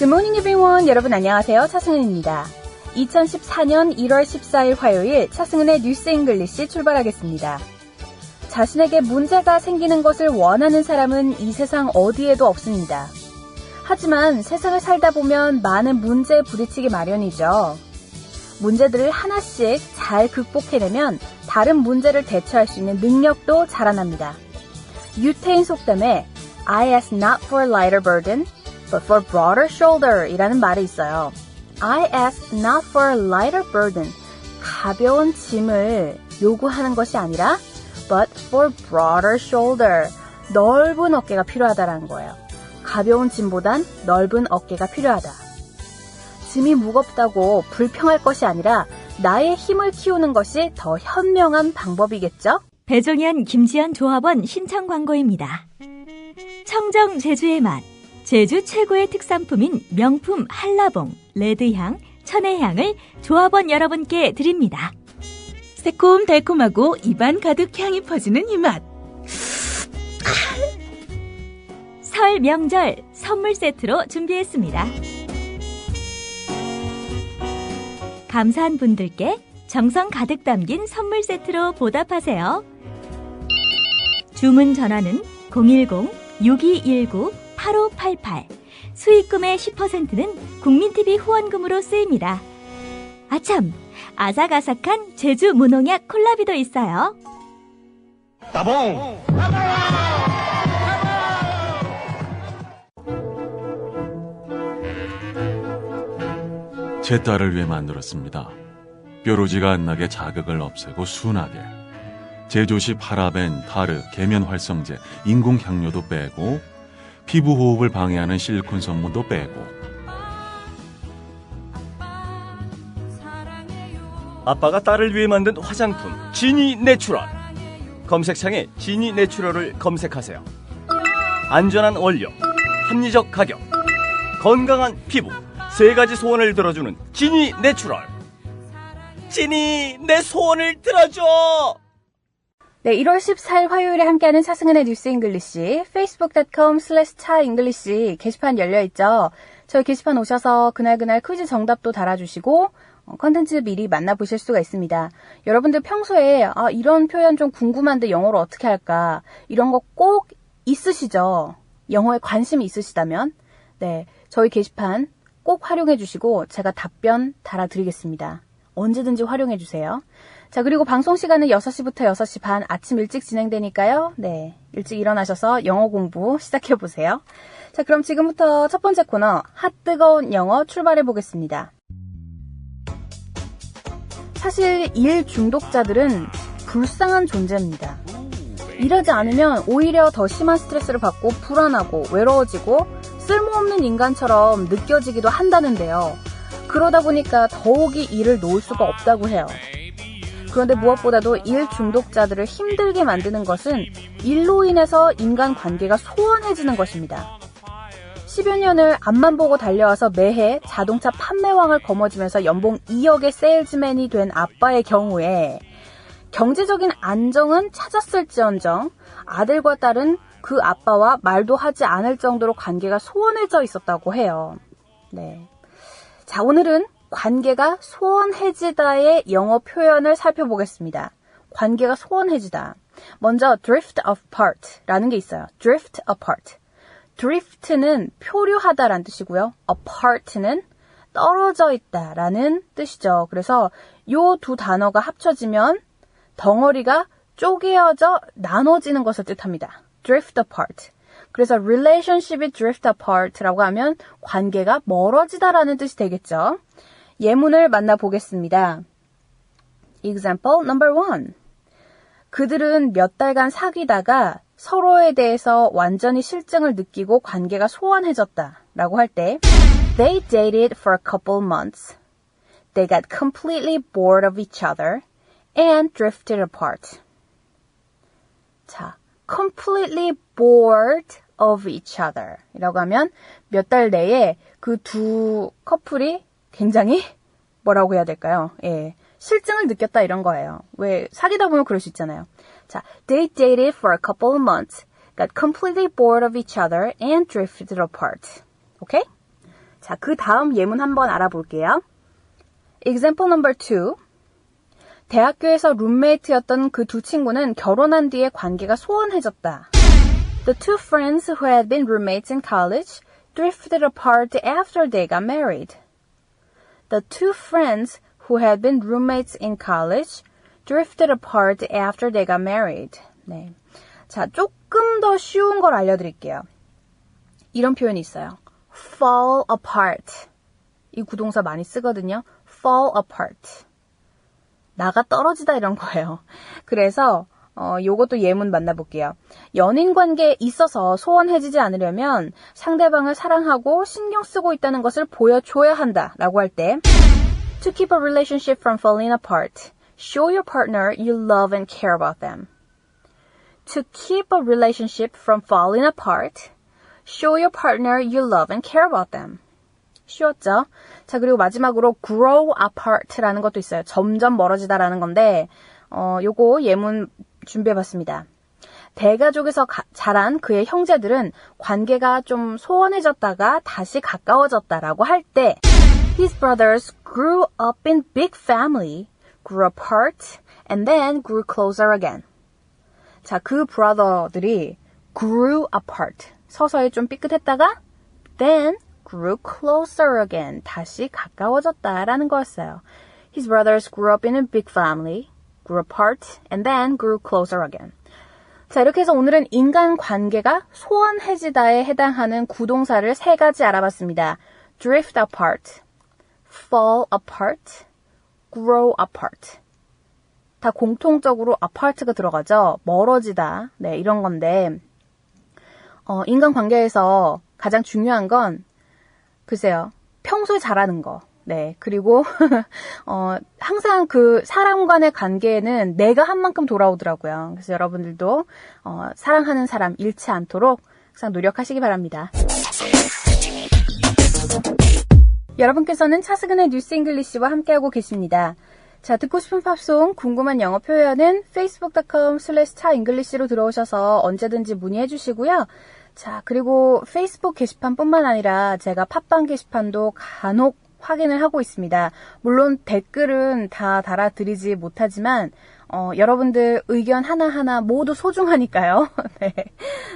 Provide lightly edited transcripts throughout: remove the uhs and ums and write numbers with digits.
Good morning everyone. 여러분 안녕하세요. 차승은입니다. 2014년 1월 14일 화요일 차승은의 뉴스 잉글리시 출발하겠습니다. 자신에게 문제가 생기는 것을 원하는 사람은 이 세상 어디에도 없습니다. 하지만 세상을 살다 보면 많은 문제에 부딪히기 마련이죠. 문제들을 하나씩 잘 극복해내면 다른 문제를 대처할 수 있는 능력도 자라납니다. 유태인 속담에 I ask not for a lighter burden, but for broader shoulder 이라는 말이 있어요. I ask not for a lighter burden, 가벼운 짐을 요구하는 것이 아니라 but for broader shoulder, 넓은 어깨가 필요하다라는 거예요. 가벼운 짐보단 넓은 어깨가 필요하다. 짐이 무겁다고 불평할 것이 아니라 나의 힘을 키우는 것이 더 현명한 방법이겠죠? 배종현 김지연 조합원 신청 광고입니다. 청정 제주의 맛, 제주 최고의 특산품인 명품 한라봉, 레드향, 천혜향을 조합원 여러분께 드립니다. 새콤달콤하고 입안 가득 향이 퍼지는 이 맛. 설 명절 선물 세트로 준비했습니다. 감사한 분들께 정성 가득 담긴 선물 세트로 보답하세요. 주문 전화는 010-6219-8588. 수익금의 10%는 국민TV 후원금으로 쓰입니다. 아참, 아삭아삭한 제주 무농약 콜라비도 있어요. 따봉! 제 딸을 위해 만들었습니다. 뾰루지가 안 나게 자극을 없애고 순하게. 제조시 파라벤, 타르, 계면 활성제, 인공 향료도 빼고 피부 호흡을 방해하는 실리콘 성분도 빼고. 아빠가 딸을 위해 만든 화장품 지니 내추럴. 검색창에 지니 내추럴을 검색하세요. 안전한 원료, 합리적 가격, 건강한 피부, 세 가지 소원을 들어주는 지니 내추럴. 지니, 내 소원을 들어줘! 네, 1월 14일 화요일에 함께하는 차승은의 뉴스 잉글리시 facebook.com/차잉글리시 게시판 열려있죠. 저희 게시판 오셔서 그날 퀴즈 정답도 달아주시고 컨텐츠 미리 만나보실 수가 있습니다. 여러분들 평소에 이런 표현 좀 궁금한데 영어로 어떻게 할까? 이런 거 꼭 있으시죠? 영어에 관심이 있으시다면 네, 저희 게시판 꼭 활용해 주시고 제가 답변 달아드리겠습니다. 언제든지 활용해 주세요. 자, 그리고 방송 시간은 6시부터 6시 반 아침 일찍 진행되니까요. 네, 일찍 일어나셔서 영어 공부 시작해 보세요. 자, 그럼 지금부터 첫 번째 코너 핫 뜨거운 영어 출발해 보겠습니다. 사실 일 중독자들은 불쌍한 존재입니다. 일하지 않으면 오히려 더 심한 스트레스를 받고 불안하고 외로워지고 쓸모없는 인간처럼 느껴지기도 한다는데요. 그러다 보니까 더욱이 일을 놓을 수가 없다고 해요. 그런데 무엇보다도 일 중독자들을 힘들게 만드는 것은 일로 인해서 인간관계가 소원해지는 것입니다. 10여 년을 앞만 보고 달려와서 매해 자동차 판매왕을 거머쥐면서 연봉 2억의 세일즈맨이 된 아빠의 경우에 경제적인 안정은 찾았을지언정 아들과 딸은 그 아빠와 말도 하지 않을 정도로 관계가 소원해져 있었다고 해요. 네. 자, 오늘은 관계가 소원해지다의 영어 표현을 살펴보겠습니다. 관계가 소원해지다. 먼저 drift apart라는 게 있어요. drift apart. drift는 표류하다라는 뜻이고요. apart는 떨어져 있다라는 뜻이죠. 그래서 이 두 단어가 합쳐지면 덩어리가 쪼개어져 나눠지는 것을 뜻합니다. drift apart. 그래서 relationship이 drift apart라고 하면 관계가 멀어지다라는 뜻이 되겠죠. 예문을 만나보겠습니다. Example number 1. 그들은 몇 달간 사귀다가 서로에 대해서 완전히 실증을 느끼고 관계가 소원해졌다 라고 할 때 They dated for a couple months. They got completely bored of each other and drifted apart. 자, completely bored of each other 이라고 하면 몇 달 내에 그 두 커플이 굉장히 뭐라고 해야 될까요? 예, 실증을 느꼈다 이런 거예요. 왜 사귀다 보면 그럴 수 있잖아요. 자, they dated for a couple of months, got completely bored of each other and drifted apart. 오케이? 자, 그 다음 예문 한번 알아볼게요. Example number 2. 대학교에서 룸메이트였던 그 두 친구는 결혼한 뒤에 관계가 소원해졌다. The two friends who had been roommates in college drifted apart after they got married. The two friends who had been roommates in college drifted apart after they got married. 네. 자, 조금 더 쉬운 걸 알려드릴게요. 이런 표현이 있어요. fall apart. 이 구동사 많이 쓰거든요. fall apart. 나가 떨어지다 이런 거예요. 그래서 요것도 예문 만나볼게요. 연인 관계에 있어서 소원해지지 않으려면 상대방을 사랑하고 신경 쓰고 있다는 것을 보여줘야 한다 라고 할 때 To keep a relationship from falling apart, show your partner you love and care about them. To keep a relationship from falling apart, show your partner you love and care about them. 쉬웠죠? 자, 그리고 마지막으로 grow apart라는 것도 있어요. 점점 멀어지다라는 건데 요거 예문 준비해봤습니다. 대가족에서 자란 그의 형제들은 관계가 좀 소원해졌다가 다시 가까워졌다라고 할 때 His brothers grew up in big family, grew apart, and then grew closer again. 자, 그 브라더들이 grew apart, 서서히 좀 삐끗했다가 then grew closer again, 다시 가까워졌다라는 거였어요. His brothers grew up in a big family, grew apart, and then grew closer again. 자, 이렇게 해서 오늘은 인간관계가 소원해지다에 해당하는 구동사를 3가지 알아봤습니다. drift apart, fall apart, grow apart. 다 공통적으로 apart가 들어가죠. 멀어지다. 네, 이런 건데 인간관계에서 가장 중요한 건 글쎄요. 평소에 잘하는 거. 네. 그리고 항상 그 사람 간의 관계에는 내가 한 만큼 돌아오더라고요. 그래서 여러분들도 사랑하는 사람 잃지 않도록 항상 노력하시기 바랍니다. 여러분께서는 차승은의 뉴스 잉글리시와 함께하고 계십니다. 자, 듣고 싶은 팝송, 궁금한 영어 표현은 facebook.com/차잉글리시로 들어오셔서 언제든지 문의해 주시고요. 자, 그리고 페이스북 게시판뿐만 아니라 제가 팟빵 게시판도 간혹 확인을 하고 있습니다. 물론 댓글은 다 달아드리지 못하지만 여러분들 의견 하나하나 모두 소중하니까요. 네.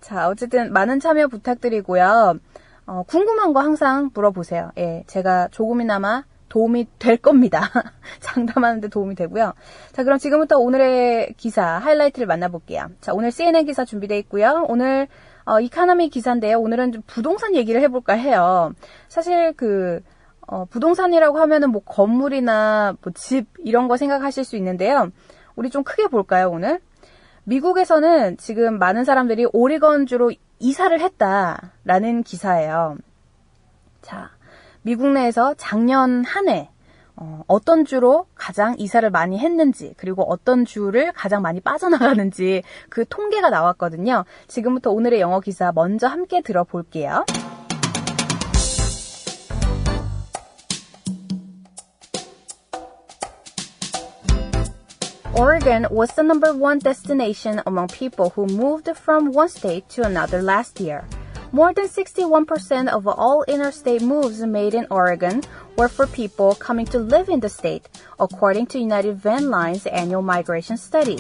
자, 어쨌든 많은 참여 부탁드리고요. 궁금한 거 항상 물어보세요. 예, 제가 조금이나마 도움이 될 겁니다. 장담하는데 도움이 되고요. 자, 그럼 지금부터 오늘의 기사 하이라이트를 만나볼게요. 자, 오늘 CNN 기사 준비되어 있고요. 오늘 이카노미 기사인데요. 오늘은 좀 부동산 얘기를 해볼까 해요. 사실 부동산이라고 하면은 뭐 건물이나 뭐 집 이런 거 생각하실 수 있는데요. 우리 좀 크게 볼까요, 오늘? 미국에서는 지금 많은 사람들이 오리건주로 이사를 했다라는 기사예요. 자, 미국 내에서 작년 한 해 어떤 주로 가장 이사를 많이 했는지 그리고 어떤 주를 가장 많이 빠져나가는지 그 통계가 나왔거든요. 지금부터 오늘의 영어 기사 먼저 함께 들어볼게요. Oregon was the number one destination among people who moved from one state to another last year. More than 61% of all interstate moves made in Oregon were for people coming to live in the state, according to United Van Line's annual migration study.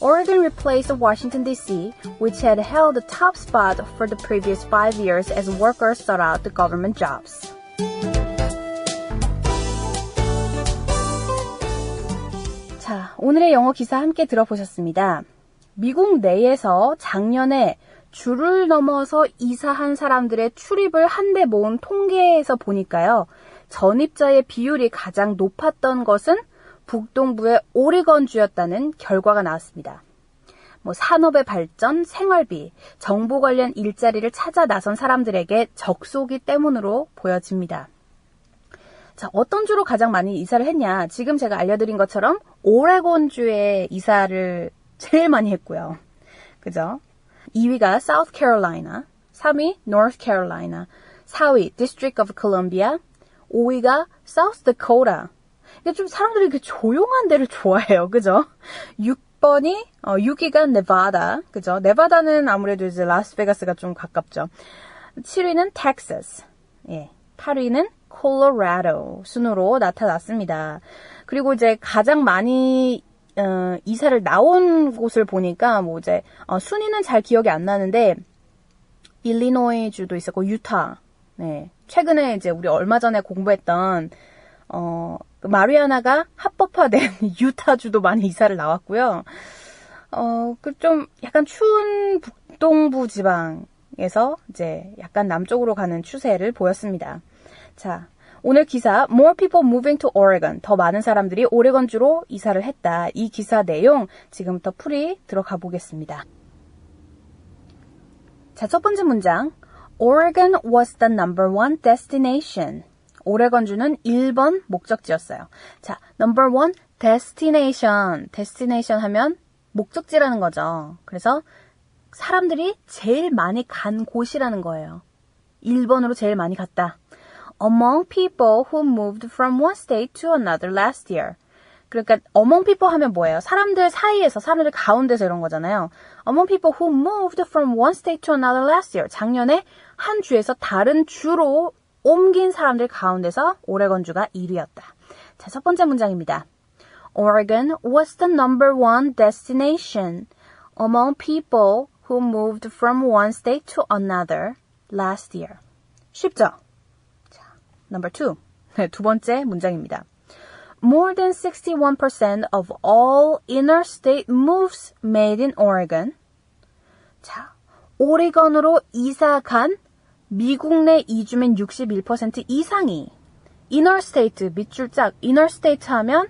Oregon replaced Washington, D.C., which had held the top spot for the previous 5 years as workers sought out the government jobs. 자, 오늘의 영어 기사 함께 들어보셨습니다. 미국 내에서 작년에 주를 넘어서 이사한 사람들의 출입을 한데 모은 통계에서 보니까요. 전입자의 비율이 가장 높았던 것은 북동부의 오리건주였다는 결과가 나왔습니다. 산업의 발전, 생활비, 정보 관련 일자리를 찾아 나선 사람들에게 적소기 때문으로 보여집니다. 자, 어떤 주로 가장 많이 이사를 했냐? 지금 제가 알려드린 것처럼 오레곤주에 이사를 제일 많이 했고요. 그죠? 2위가 South Carolina, 3위 North Carolina, 4위 District of Columbia, 5위가 South Dakota. 이게 좀 사람들이 이렇게 조용한 데를 좋아해요. 그죠? 6위가 Nevada. 그죠? 네바다는 아무래도 이제 라스베가스가 좀 가깝죠. 7위는 Texas. 예. 8위는 콜로라도 순으로 나타났습니다. 그리고 이제 가장 많이 이사를 나온 곳을 보니까 뭐 이제 순위는 잘 기억이 안 나는데 일리노이 주도 있었고 유타. 네. 최근에 이제 우리 얼마 전에 공부했던 마리아나가 합법화된 유타주도 많이 이사를 나왔고요. 그 좀 약간 추운 북동부 지방에서 이제 약간 남쪽으로 가는 추세를 보였습니다. 자, 오늘 기사 More people moving to Oregon. 더 많은 사람들이 오레건주로 이사를 했다. 이 기사 내용 지금부터 풀이 들어가 보겠습니다. 자, 첫 번째 문장. Oregon was the number one destination. 오레건주는 1번 목적지였어요. 자, number one destination. destination 하면 목적지라는 거죠. 그래서 사람들이 제일 많이 간 곳이라는 거예요. 1번으로 제일 많이 갔다. Among people who moved from one state to another last year. 그러니까 among people 하면 뭐예요? 사람들 사이에서, 사람들 가운데서 이런 거잖아요. Among people who moved from one state to another last year. 작년에 한 주에서 다른 주로 옮긴 사람들 가운데서 오레건주가 1위였다. 자, 첫 번째 문장입니다. Oregon was the number one destination among people who moved from one state to another last year. 쉽죠? 자, number two. 네, 두 번째 문장입니다. More than 61% of all interstate moves made in Oregon. 자, 오레건으로 이사 간 미국 내 이주민 61% 이상이 interstate, 밑줄짝, interstate 하면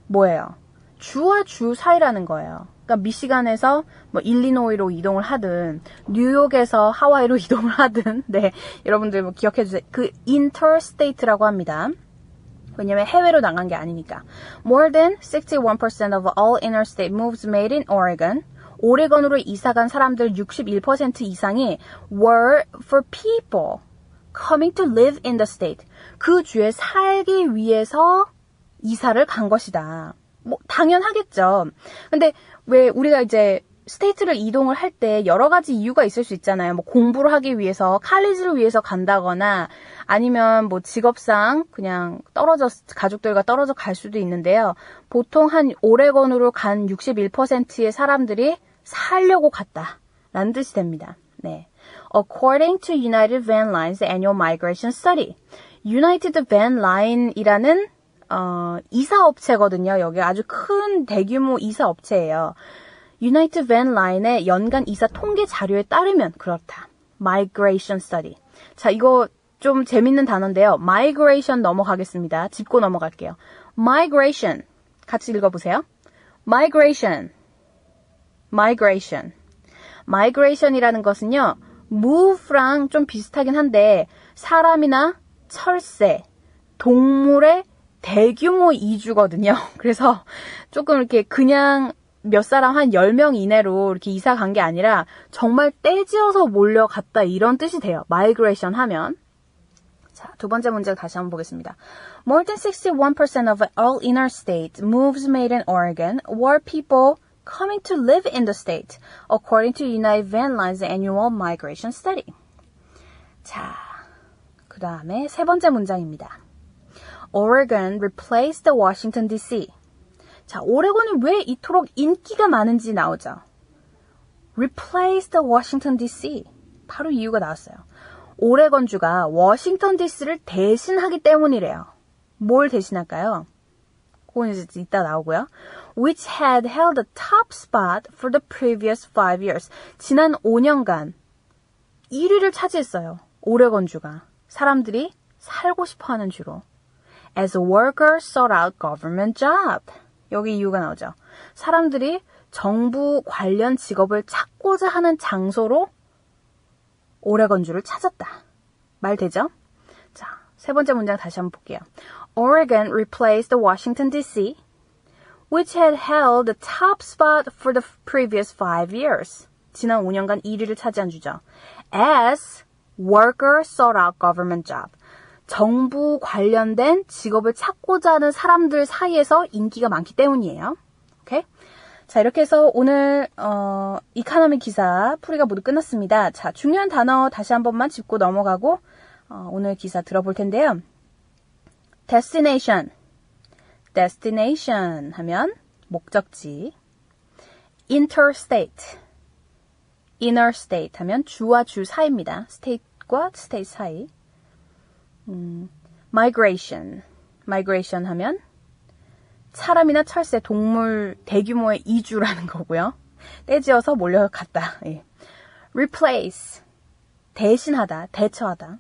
뭐예요? 주와 주 사이라는 거예요. 그러니까 미시간에서 뭐 일리노이로 이동을 하든 뉴욕에서 하와이로 이동을 하든 네, 여러분들 뭐 기억해 주세요. 그 interstate라고 합니다. 왜냐면 해외로 나간 게 아니니까. More than 61% of all interstate moves made in Oregon. 오레건으로 이사간 사람들 61% 이상이 were for people coming to live in the state. 그 주에 살기 위해서 이사를 간 것이다. 뭐 당연하겠죠. 근데 왜 우리가 이제 스테이트를 이동을 할 때 여러 가지 이유가 있을 수 있잖아요. 뭐 공부를 하기 위해서, 칼리지를 위해서 간다거나 아니면 뭐 직업상 그냥 가족들과 떨어져 갈 수도 있는데요. 보통 한 오레건으로 간 61%의 사람들이 살려고 갔다라는 뜻이 됩니다. 네. According to United Van Line's annual migration study. United Van Line이라는 이사업체거든요. 여기 아주 큰 대규모 이사업체예요. United Van Line의 연간 이사 통계 자료에 따르면 그렇다. Migration Study. 자, 이거 좀 재밌는 단어인데요. Migration 넘어가겠습니다. 짚고 넘어갈게요. Migration. 같이 읽어보세요. Migration. Migration. Migration이라는 것은요. move랑 좀 비슷하긴 한데 사람이나 철새, 동물의 대규모 이주거든요. 그래서 조금 이렇게 그냥 몇 사람 한 10명 이내로 이렇게 이사 간 게 아니라 정말 떼지어서 몰려갔다 이런 뜻이 돼요. migration 하면. 자, 두 번째 문제 다시 한번 보겠습니다. More than 61% of all interstate moves made in Oregon were people coming to live in the state, according to United Van Line's annual migration study. 자, 그 다음에 세 번째 문장입니다. Oregon replaced the Washington D.C. 자, 오레곤이 왜 이토록 인기가 많은지 나오죠. Replace the Washington D.C. 바로 이유가 나왔어요. 오레곤주가 워싱턴 DC를 대신하기 때문이래요. 뭘 대신할까요? 그건 이제 이따 나오고요. Which had held the top spot for the previous 5 years. 지난 5년간 1위를 차지했어요. 오레곤주가. 사람들이 살고 싶어하는 주로. As workers sought out government job. 여기 이유가 나오죠. 사람들이 정부 관련 직업을 찾고자 하는 장소로 오레곤주를 찾았다. 말 되죠? 자, 세 번째 문장 다시 한번 볼게요. Oregon replaced the Washington D.C., which had held the top spot for the previous 5 years. 지난 5년간 1위를 차지한 주죠. As workers sought out government job. 정부 관련된 직업을 찾고자 하는 사람들 사이에서 인기가 많기 때문이에요. 오케이? 자, 이렇게 해서 오늘 이카노미 기사 풀이가 모두 끝났습니다. 자, 중요한 단어 다시 한 번만 짚고 넘어가고 오늘 기사 들어볼 텐데요. destination 하면 목적지. interstate 하면 주와 주 사이입니다. state과 state 사이. migration 하면 사람이나 철새, 동물 대규모의 이주라는 거고요. 떼지어서 몰려갔다. 예. replace 대신하다, 대처하다.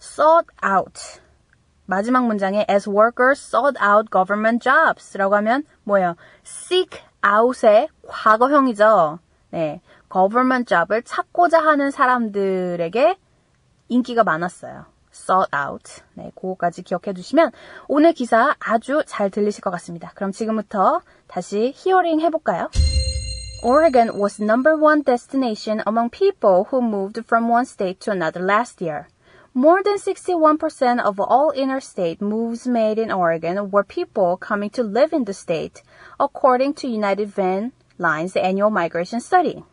sought out 마지막 문장에 as workers sought out government jobs 라고 하면 뭐예요? seek out의 과거형이죠. 네, government job을 찾고자 하는 사람들에게 인기가 많았어요. sought out. 네, 그거까지 기억해 두시면 오늘 기사 아주 잘 들리실 것 같습니다. 그럼 지금부터 다시 히어링 해볼까요? Oregon was number one destination among people who moved from one state to another last year. More than 61% of all interstate moves made in Oregon were people coming to live in the state, according to United Van Line's annual migration study.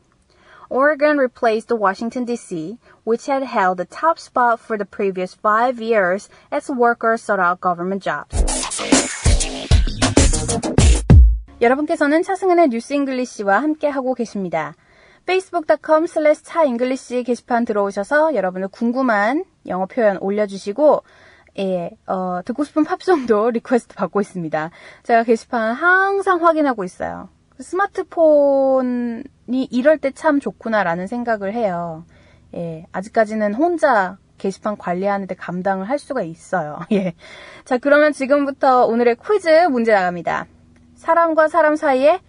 Oregon replaced Washington, D.C., which had held the top spot for the previous 5 years as workers sought out government jobs. 여러분께서는 차승은의 뉴스 잉글리시와 함께하고 계십니다. facebook.com/차잉글리시 게시판 들어오셔서 여러분의 궁금한 영어 표현 올려주시고 듣고 싶은 팝송도 리퀘스트 받고 있습니다. 제가 게시판 항상 확인하고 있어요. 스마트폰이 이럴 때 참 좋구나라는 생각을 해요. 예, 아직까지는 혼자 게시판 관리하는데 감당을 할 수가 있어요. 예. 자, 그러면 지금부터 오늘의 퀴즈 문제 나갑니다. 사람과 사람 사이에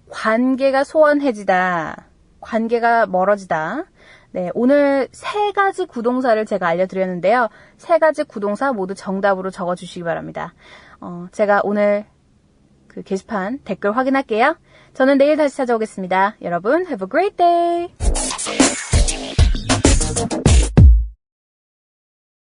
관계가 소원해지다. 관계가 멀어지다. 네, 오늘 3가지 구동사를 제가 알려드렸는데요. 3가지 구동사 모두 정답으로 적어주시기 바랍니다. 제가 오늘 그 게시판 댓글 확인할게요. 저는 내일 다시 찾아오겠습니다. 여러분, have a great day!